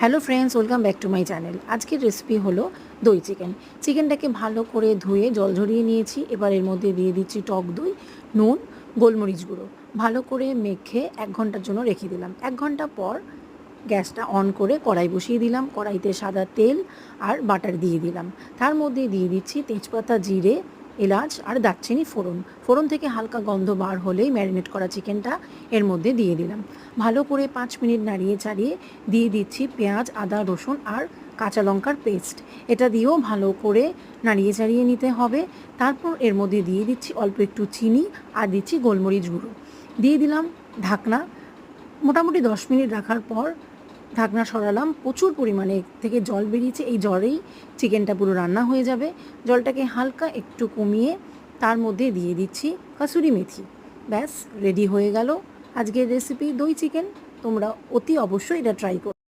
Hello friends, welcome back to my channel. আজকের recipe হলো দই চিকেন। চিকেনটাকে ভালো করে ধুয়ে জল ঝরিয়ে নিয়েছি। এবার এর মধ্যে দিয়ে দিচ্ছি টক দই, নুন, গোলমরিচ গুঁড়ো। ভালো করে মেখে 1 ঘন্টার জন্য রেখে দিলাম। 1 ঘন্টা পর গ্যাসটা অন করে কড়াই বসিয়ে দিলাম। কড়াইতে সাদা তেল আর বাটার দিয়ে দিলাম। তার মধ্যে দিয়ে দিচ্ছি তেজপাতা, জিরে, এলাচ আর দারচিনি ফোড়ন। ফোড়ন থেকে হালকা গন্ধ বার হলেই ম্যারিনেট করা চিকেনটা এর মধ্যে দিয়ে দিলাম। ভালো করে 5 মিনিট নাড়িয়ে চাড়িয়ে দিয়ে দিচ্ছি পেঁয়াজ, আদা, রসুন আর কাঁচা লঙ্কার পেস্ট। এটা দিয়েও ভালো করে নাড়িয়ে চাড়িয়ে নিতে হবে। তারপর এর মধ্যে দিয়ে দিচ্ছি অল্প একটু চিনি আর দিচ্ছি গোলমরিচ গুঁড়ো। দিয়ে দিলাম ঢাকনা। মোটামুটি 10 মিনিট রাখার পর ঢাকনা সরালাম। প্রচুর পরিমাণে থেকে জল বেরিয়েছে। এই জলেই চিকেনটা পুরো রান্না হয়ে যাবে। জলটাকে হালকা একটু কমিয়ে তার মধ্যে দিয়ে দিচ্ছি কাসুরি মেথি। ব্যাস রেডি হয়ে গেল আজকের রেসিপি দই চিকেন। তোমরা অতি অবশ্যই এটা ট্রাই করো।